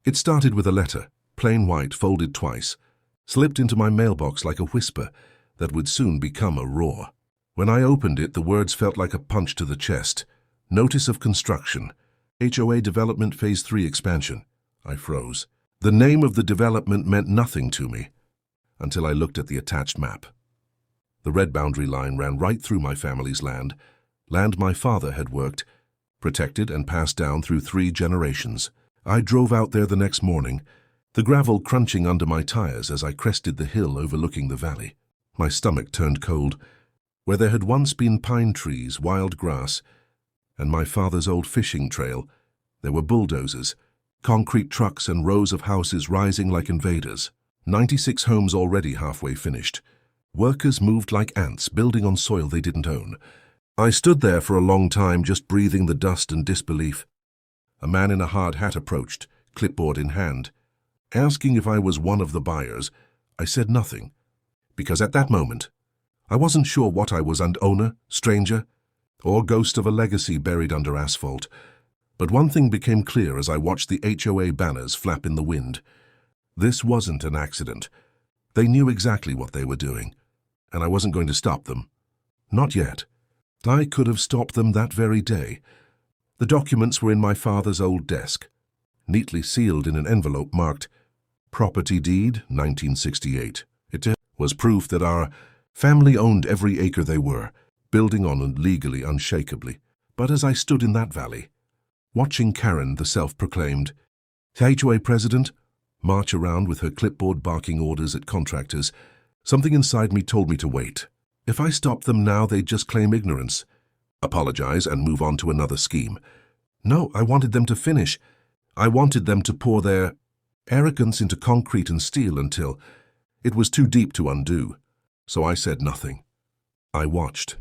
It started with a letter, plain white, folded twice, slipped into my mailbox like a whisper that would soon become a roar. When I opened it, the words felt like a punch to the chest. Notice of construction. HOA Development Phase 3 expansion. I froze. The name of the development meant nothing to me until I looked at the attached map. The red boundary line ran right through my family's land my father had worked, protected and passed down through 3 generations. I drove out there the next morning, the gravel crunching under my tires as I crested the hill overlooking the valley. My stomach turned cold. Where there had once been pine trees, wild grass, and my father's old fishing trail, there were bulldozers, concrete trucks and rows of houses rising like invaders. 96 homes already halfway finished. Workers moved like ants, building on soil they didn't own. I stood there for a long time, just breathing the dust and disbelief. A man in a hard hat approached, clipboard in hand. Asking if I was one of the buyers, I said nothing, because at that moment, I wasn't sure what I was, an owner, stranger, or ghost of a legacy buried under asphalt. But one thing became clear as I watched the HOA banners flap in the wind. This wasn't an accident. They knew exactly what they were doing, and I wasn't going to stop them. Not yet. I could have stopped them that very day. The documents were in my father's old desk, neatly sealed in an envelope marked Property Deed, 1968. It was proof that our family owned every acre they were, building on and legally, unshakably. But as I stood in that valley, watching Karen, the self-proclaimed HOA president, march around with her clipboard barking orders at contractors, something inside me told me to wait. If I stopped them now, they'd just claim ignorance, apologize, and move on to another scheme. No, I wanted them to finish. I wanted them to pour their arrogance into concrete and steel until it was too deep to undo. So I said nothing. I watched.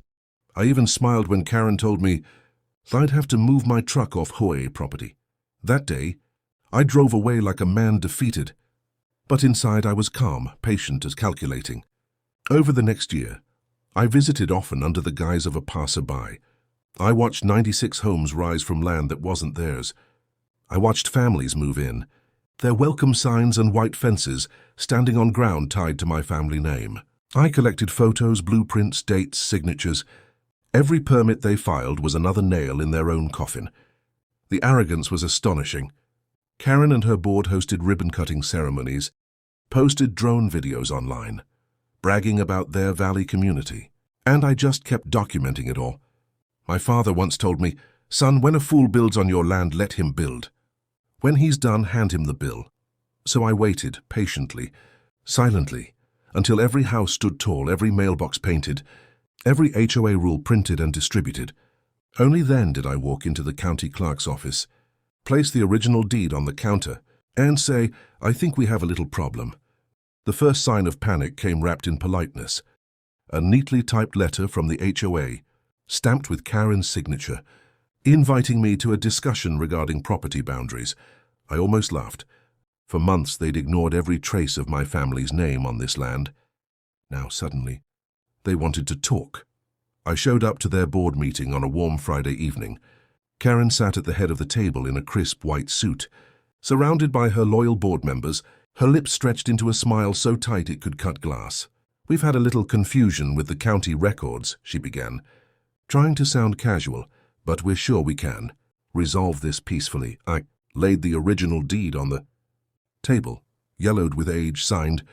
I even smiled when Karen told me I'd have to move my truck off HOA property. That day, I drove away like a man defeated. But inside I was calm, patient as calculating. Over the next year, I visited often under the guise of a passerby. I watched 96 homes rise from land that wasn't theirs. I watched families move in, their welcome signs and white fences standing on ground tied to my family name. I collected photos, blueprints, dates, signatures. Every permit they filed was another nail in their own coffin. The arrogance was astonishing. Karen and her board hosted ribbon-cutting ceremonies, posted drone videos online, bragging about their valley community. And I just kept documenting it all. My father once told me, "Son, when a fool builds on your land, let him build. When he's done, hand him the bill." So I waited, patiently, silently, until every house stood tall, every mailbox painted, every HOA rule printed and distributed. Only then did I walk into the county clerk's office, place the original deed on the counter, and say, "I think we have a little problem." The first sign of panic came wrapped in politeness. A neatly typed letter from the HOA, stamped with Karen's signature, inviting me to a discussion regarding property boundaries. I almost laughed. For months they'd ignored every trace of my family's name on this land. Now suddenly, they wanted to talk. I showed up to their board meeting on a warm Friday evening. Karen sat at the head of the table in a crisp white suit. Surrounded by her loyal board members, her lips stretched into a smile so tight it could cut glass. "We've had a little confusion with the county records," she began, trying to sound casual, "but we're sure we can resolve this peacefully." I laid the original deed on the table, yellowed with age, signed,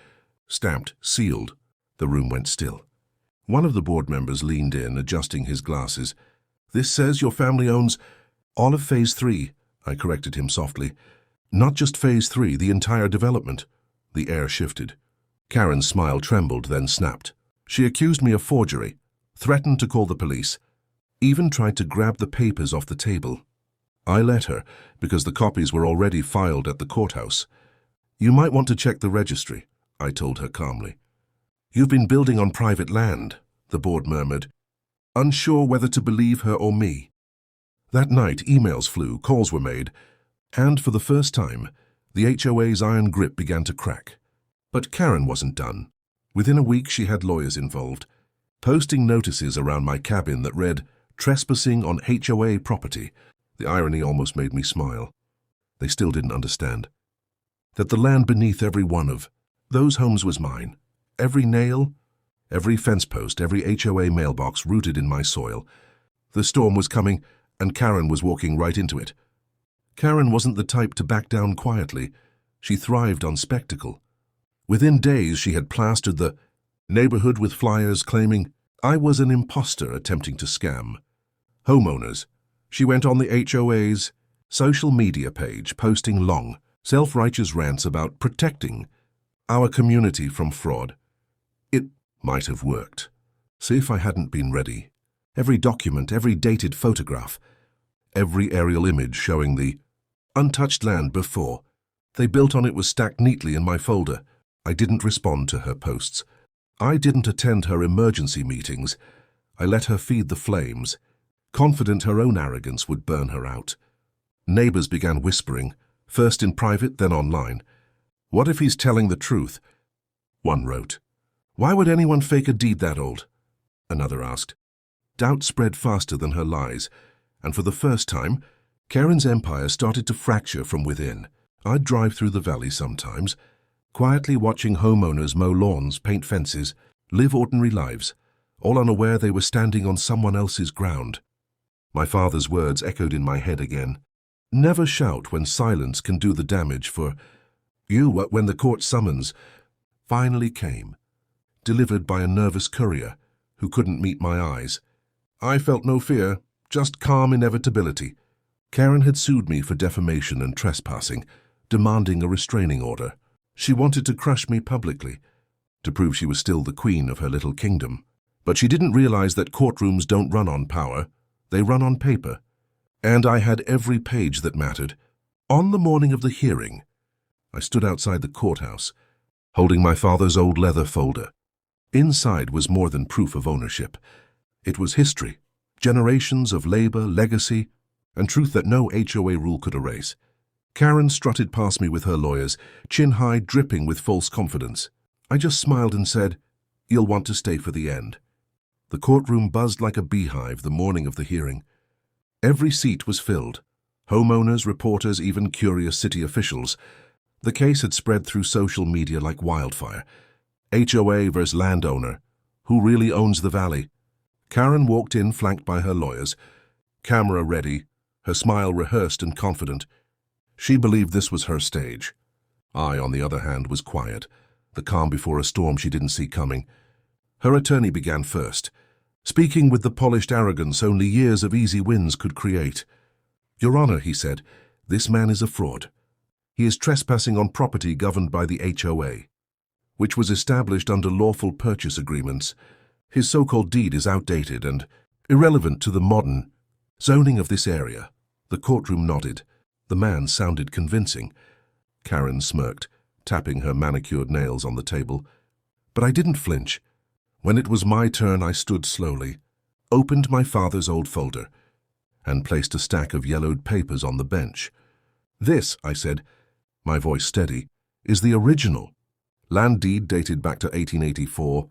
stamped, sealed. The room went still. One of the board members leaned in, adjusting his glasses. "This says your family owns all of Phase 3, I corrected him softly. "Not just Phase 3, the entire development." The air shifted. Karen's smile trembled, then snapped. She accused me of forgery, threatened to call the police, even tried to grab the papers off the table. I let her, because the copies were already filed at the courthouse. "You might want to check the registry," I told her calmly. "You've been building on private land," the board murmured, unsure whether to believe her or me. That night, emails flew, calls were made, and for the first time, the HOA's iron grip began to crack. But Karen wasn't done. Within a week, she had lawyers involved, posting notices around my cabin that read, "Trespassing on HOA property." The irony almost made me smile. They still didn't understand. that the land beneath every one of those homes was mine. Every nail, every fence post, every HOA mailbox rooted in my soil. The storm was coming, and Karen was walking right into it. Karen wasn't the type to back down quietly. She thrived on spectacle. Within days, she had plastered the neighborhood with flyers claiming I was an imposter attempting to scam. Homeowners. She went on the HOA's social media page, posting long, self-righteous rants about protecting our community from fraud. It might have worked. See if I hadn't been ready. Every document, every dated photograph, every aerial image showing the untouched land before they built on it was stacked neatly in my folder. I didn't respond to her posts. I didn't attend her emergency meetings. I let her feed the flames, confident her own arrogance would burn her out. Neighbors began whispering, first in private, then online. What if he's telling the truth? One wrote. Why would anyone fake a deed that old? Another asked. Doubt spread faster than her lies, and for the first time, Karen's empire started to fracture from within. I'd drive through the valley sometimes, quietly watching homeowners mow lawns, paint fences, live ordinary lives, all unaware they were standing on someone else's ground. My father's words echoed in my head again. Never shout when silence can do the damage for you. When the court summons finally came, delivered by a nervous courier who couldn't meet my eyes, I felt no fear, just calm inevitability. Karen had sued me for defamation and trespassing, demanding a restraining order. She wanted to crush me publicly, to prove she was still the queen of her little kingdom. But she didn't realize that courtrooms don't run on power, they run on paper. And I had every page that mattered. On the morning of the hearing, I stood outside the courthouse, holding my father's old leather folder. Inside was more than proof of ownership. It was history, generations of labor, legacy, and truth that no HOA rule could erase. Karen strutted past me with her lawyers, chin high, dripping with false confidence. I just smiled and said, "You'll want to stay for the end." The courtroom buzzed like a beehive the morning of the hearing. Every seat was filled. Homeowners, reporters, even curious city officials. The case had spread through social media like wildfire. HOA versus landowner. Who really owns the valley? Karen walked in flanked by her lawyers, camera ready, her smile rehearsed and confident. She believed this was her stage. I, on the other hand, was quiet, the calm before a storm she didn't see coming. Her attorney began first, speaking with the polished arrogance only years of easy wins could create. "Your Honor," he said, "this man is a fraud. He is trespassing on property governed by the HOA, which was established under lawful purchase agreements. His so-called deed is outdated and irrelevant to the modern zoning of this area." The courtroom nodded. The man sounded convincing. Karen smirked, tapping her manicured nails on the table. But I didn't flinch. When it was my turn, I stood slowly, opened my father's old folder, and placed a stack of yellowed papers on the bench. "This," I said, my voice steady, "is the original. Land deed dated back to 1884.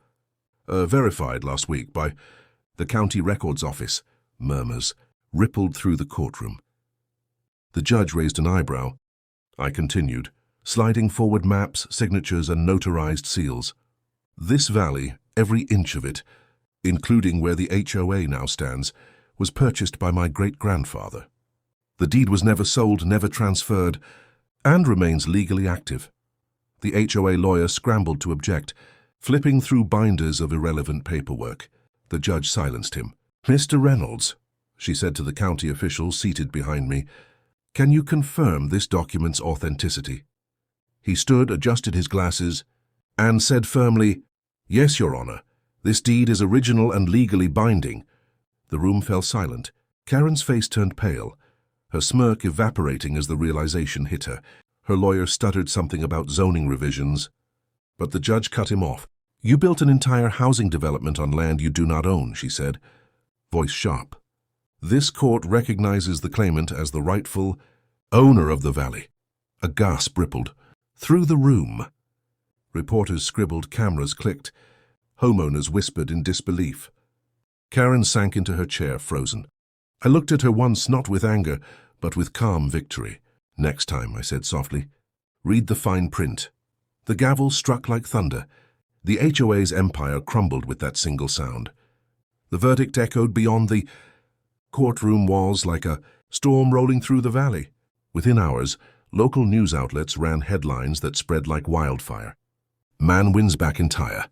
Verified last week by the county records office." Murmurs rippled through the courtroom. The judge raised an eyebrow. I continued, sliding forward maps, signatures, and notarized seals. "This valley, every inch of it, including where the HOA now stands, was purchased by my great-grandfather. The deed was never sold, never transferred, and remains legally active." The HOA lawyer scrambled to object, flipping through binders of irrelevant paperwork. The judge silenced him. "Mr. Reynolds," she said to the county official seated behind me, "can you confirm this document's authenticity?" He stood, adjusted his glasses, and said firmly, "Yes, Your Honor. This deed is original and legally binding." The room fell silent. Karen's face turned pale, her smirk evaporating as the realization hit her. Her lawyer stuttered something about zoning revisions, but the judge cut him off. "You built an entire housing development on land you do not own," she said, voice sharp. "This court recognizes the claimant as the rightful owner of the valley." A gasp rippled through the room. Reporters scribbled, cameras clicked, homeowners whispered in disbelief. Karen sank into her chair, frozen. I looked at her once, not with anger, but with calm victory. "Next time," I said softly, Read the fine print. The gavel struck like thunder. The HOA's empire crumbled with that single sound. The verdict echoed beyond the courtroom walls like a storm rolling through the valley. Within hours, local news outlets ran headlines that spread like wildfire. Man wins back entire.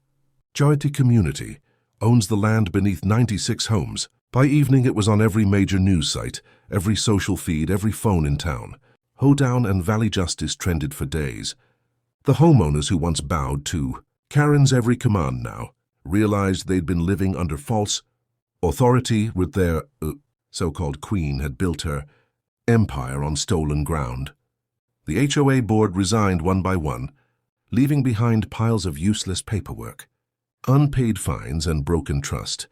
Charity community owns the land beneath 96 homes. By evening, it was on every major news site, every social feed, every phone in town. Hoedown and Valley Justice trended for days. The homeowners who once bowed to Karen's every command now realized they'd been living under false authority with their so-called queen had built her empire on stolen ground. The HOA board resigned one by one, leaving behind piles of useless paperwork, unpaid fines and broken trust.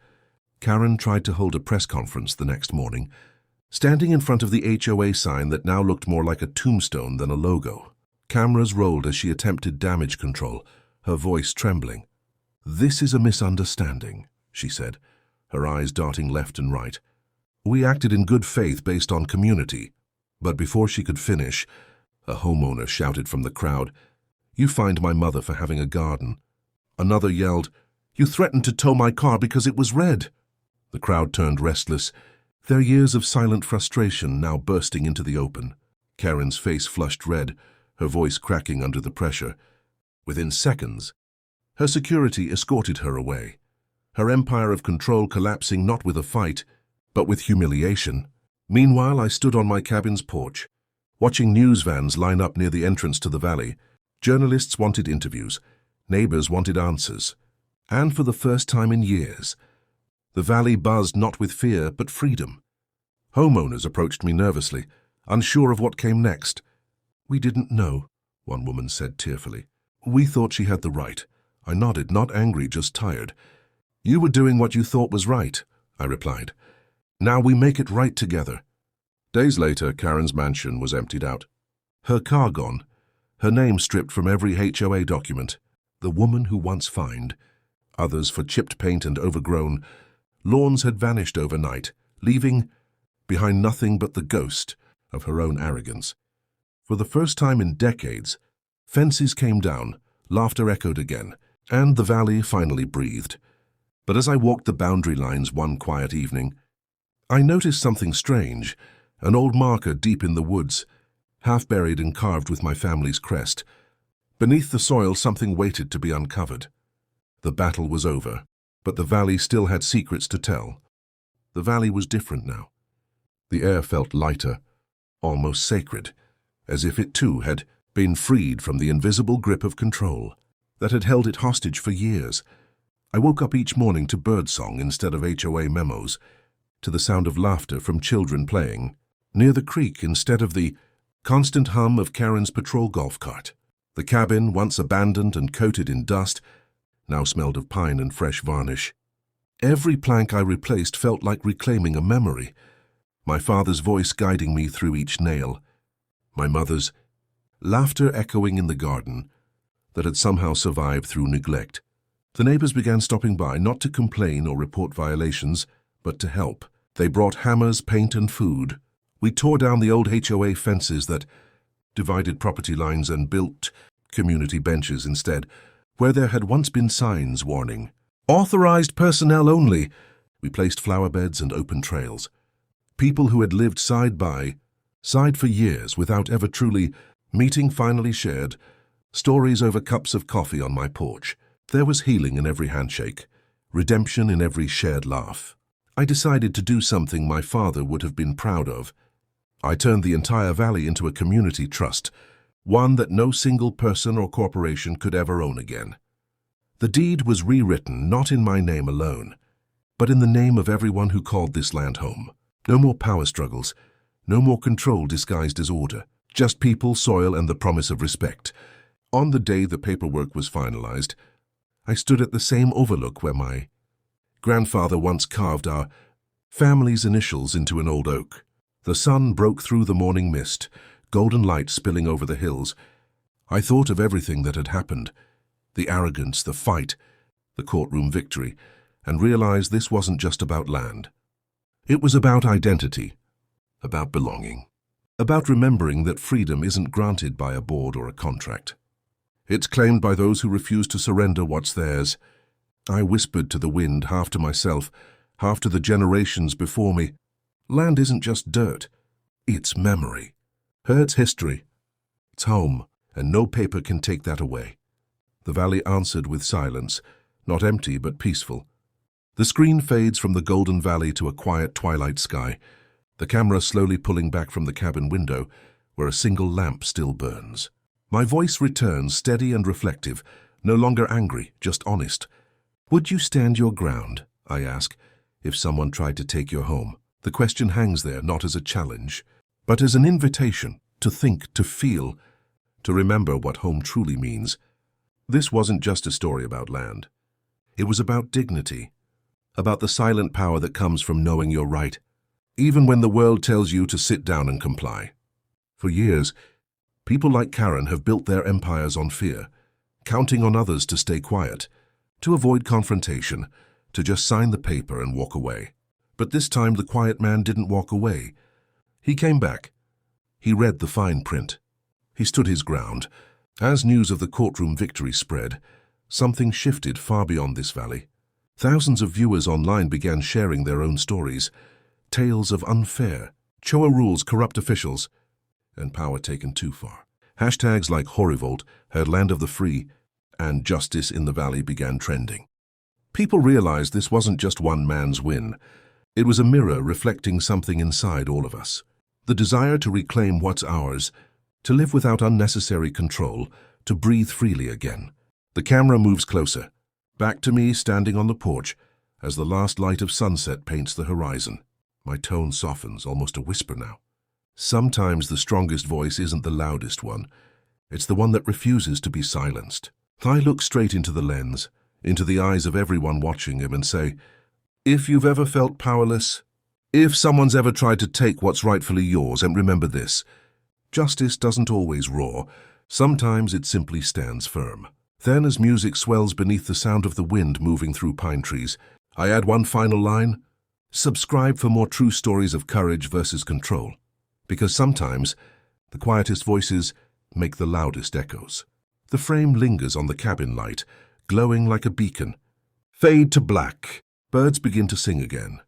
Karen tried to hold a press conference the next morning, standing in front of the HOA sign that now looked more like a tombstone than a logo. Cameras rolled as she attempted damage control, her voice trembling. "This is a misunderstanding," she said, her eyes darting left and right. "We acted in good faith based on community." But before she could finish, a homeowner shouted from the crowd, "You fined my mother for having a garden." Another yelled, "You threatened to tow my car because it was red." The crowd turned restless, their years of silent frustration now bursting into the open. Karen's face flushed red, her voice cracking under the pressure. Within seconds, her security escorted her away, her empire of control collapsing not with a fight, but with humiliation. Meanwhile, I stood on my cabin's porch, watching news vans line up near the entrance to the valley. Journalists wanted interviews, neighbors wanted answers, and for the first time in years, the valley buzzed not with fear, but freedom. Homeowners approached me nervously, unsure of what came next. "We didn't know," one woman said tearfully. "We thought she had the right." I nodded, not angry, just tired. "You were doing what you thought was right," I replied. "Now we make it right together." Days later, Karen's mansion was emptied out. Her car gone, her name stripped from every HOA document. The woman who once fined, others for chipped paint and overgrown lawns had vanished overnight, leaving behind nothing but the ghost of her own arrogance. For the first time in decades, fences came down, laughter echoed again, and the valley finally breathed. But as I walked the boundary lines one quiet evening, I noticed something strange, an old marker deep in the woods, half buried and carved with my family's crest. Beneath the soil, something waited to be uncovered. The battle was over, but the valley still had secrets to tell. The valley was different now. The air felt lighter, almost sacred, as if it too had been freed from the invisible grip of control that had held it hostage for years. I woke up each morning to birdsong instead of HOA memos, to the sound of laughter from children playing near the creek instead of the constant hum of Karen's patrol golf cart. The cabin, once abandoned and coated in dust, now smelled of pine and fresh varnish. Every plank I replaced felt like reclaiming a memory, my father's voice guiding me through each nail, my mother's laughter echoing in the garden that had somehow survived through neglect. The neighbors began stopping by, not to complain or report violations, but to help. They brought hammers, paint, and food. We tore down the old HOA fences that divided property lines and built community benches instead, where there had once been signs warning, "Authorized personnel only." We placed flower beds and open trails. People who had lived side by side for years without ever truly meeting finally shared stories over cups of coffee on my porch. There was healing in every handshake, redemption in every shared laugh. I decided to do something my father would have been proud of. I turned the entire valley into a community trust, one that no single person or corporation could ever own again. The deed was rewritten not in my name alone, but in the name of everyone who called this land home. No more power struggles, no more control disguised as order, just people, soil, and the promise of respect. On the day the paperwork was finalized, I stood at the same overlook where my grandfather once carved our family's initials into an old oak. The sun broke through the morning mist, golden light spilling over the hills. I thought of everything that had happened, the arrogance, the fight, the courtroom victory, and realized this wasn't just about land. It was about identity, about belonging. about remembering that freedom isn't granted by a board or a contract. It's claimed by those who refuse to surrender what's theirs. I whispered to the wind, half to myself, half to the generations before me. Land isn't just dirt. It's memory. It's history. It's home, and no paper can take that away. The valley answered with silence, not empty but peaceful. The screen fades from the golden valley to a quiet twilight sky, the camera slowly pulling back from the cabin window, where a single lamp still burns. My voice returns, steady and reflective, no longer angry, just honest. Would you stand your ground, I ask, if someone tried to take your home? The question hangs there not as a challenge, but as an invitation to think, to feel, to remember what home truly means. This wasn't just a story about land. It was about dignity, about the silent power that comes from knowing you're right, even when the world tells you to sit down and comply. For years, people like Karen have built their empires on fear, counting on others to stay quiet, to avoid confrontation, to just sign the paper and walk away. But this time the quiet man didn't walk away. He came back. He read the fine print. He stood his ground. As news of the courtroom victory spread, something shifted far beyond this valley. Thousands of viewers online began sharing their own stories, tales of unfair, HOA rules, corrupt officials, and power taken too far. Hashtags like HORivolt, heard land of the free, and justice in the valley began trending. People realized this wasn't just one man's win. It was a mirror reflecting something inside all of us. The desire to reclaim what's ours, to live without unnecessary control, to breathe freely again. The camera moves closer, back to me standing on the porch as the last light of sunset paints the horizon. My tone softens, almost a whisper now. Sometimes the strongest voice isn't the loudest one. It's the one that refuses to be silenced. I look straight into the lens, into the eyes of everyone watching him and say, if you've ever felt powerless, if someone's ever tried to take what's rightfully yours, and remember this, justice doesn't always roar. Sometimes it simply stands firm. Then, as music swells beneath the sound of the wind moving through pine trees, I add one final line. Subscribe for more true stories of courage versus control. Because sometimes, the quietest voices make the loudest echoes. The frame lingers on the cabin light, glowing like a beacon. Fade to black. Birds begin to sing again.